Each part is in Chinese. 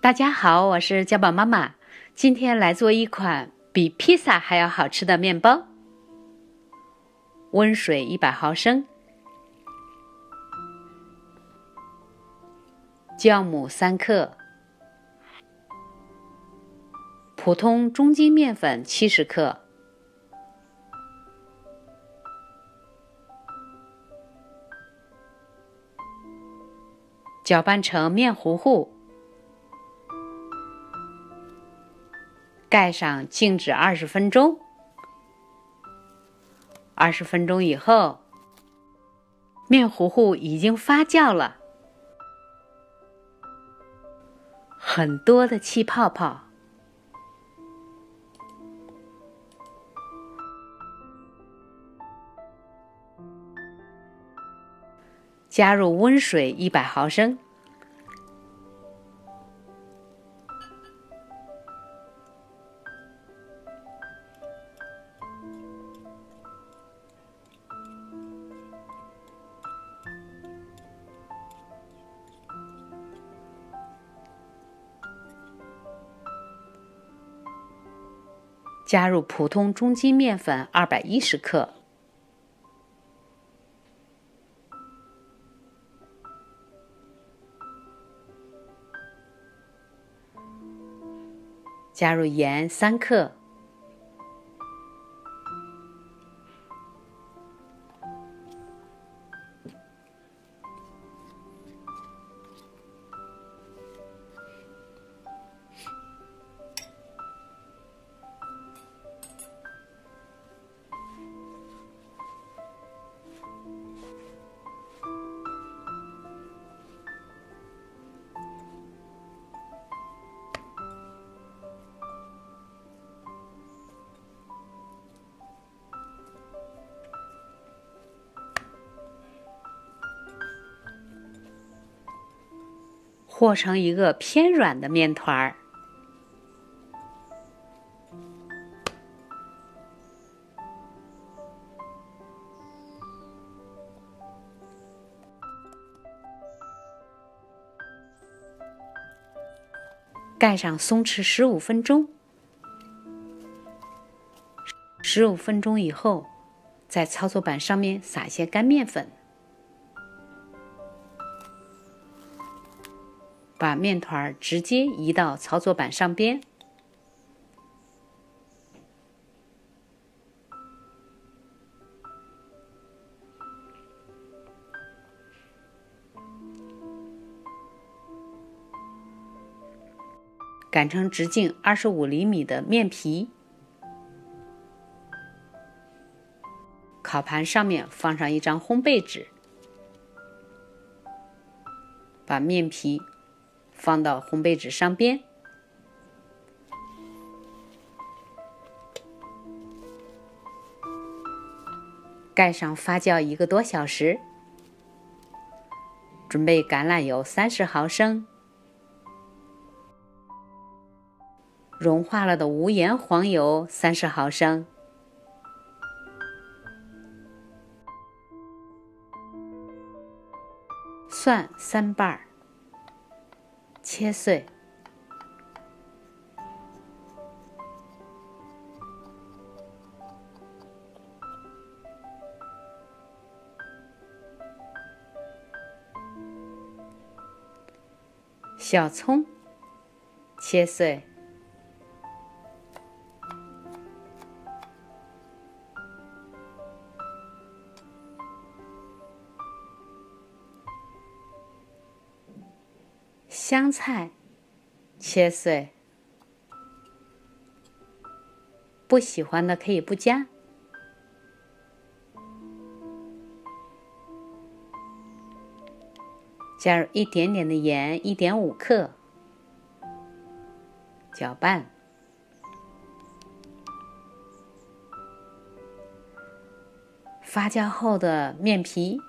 大家好，我是家宝妈妈。今天来做一款比披萨还要好吃的面包。温水100毫升，酵母3克，普通中筋面粉70克，搅拌成面糊糊，盖上静置20分钟。20分钟以后，面糊糊已经发酵了，很多的气泡泡。加入温水100毫升，加入普通中筋面粉210克，加入盐3克，和成一个偏软的面团儿。盖上松弛15分钟。15分钟以后，在操作板上面撒些干面粉，把面团直接移到操作板上边，擀成直径25厘米的面皮，烤盘上面放上一张烘焙纸，把面皮放到烘焙纸上边，盖上发酵1个多小时。准备橄榄油30毫升，融化了的无盐黄油30毫升，蒜3瓣，切碎，小葱切碎，香菜切碎，不喜欢的可以不加。加入一点点的盐，1.5克，搅拌。发酵后的面皮，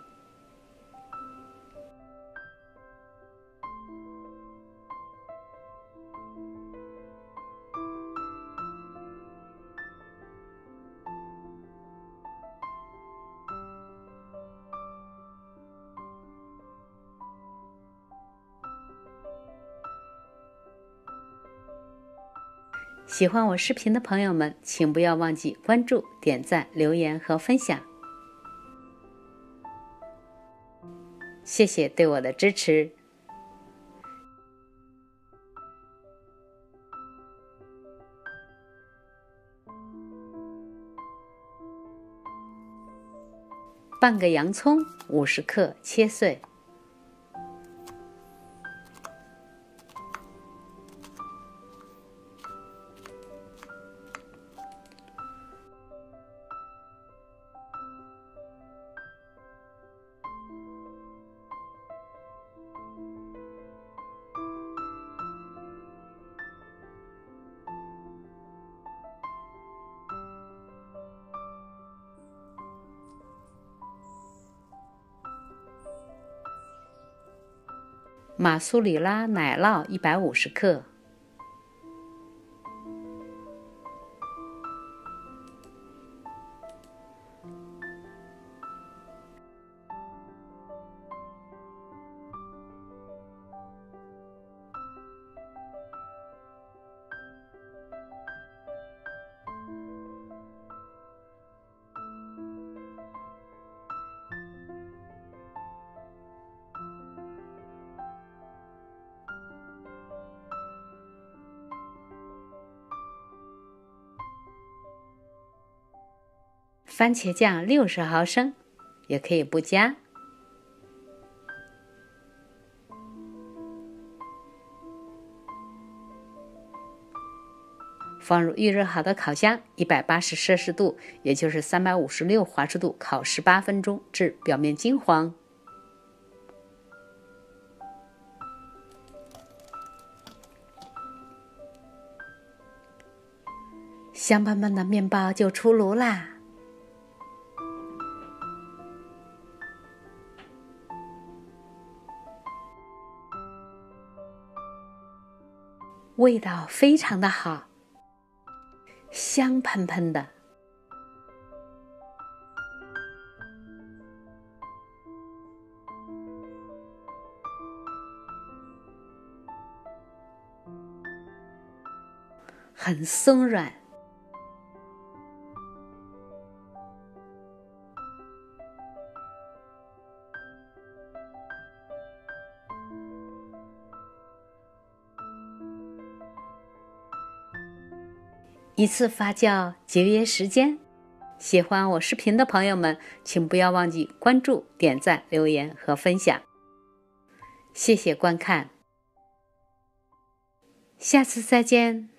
喜欢我视频的朋友们，请不要忘记关注、点赞、留言和分享。谢谢对我的支持。半个洋葱50克切碎，马苏里拉奶酪150克，番茄酱60毫升，也可以不加。放入预热好的烤箱，180摄氏度，也就是356华氏度，烤18分钟，至表面金黄。香喷喷的面包就出炉啦！味道非常的好，香喷喷的。很松软。一次发酵，节约时间。喜欢我视频的朋友们，请不要忘记关注、点赞、留言和分享。谢谢观看，下次再见。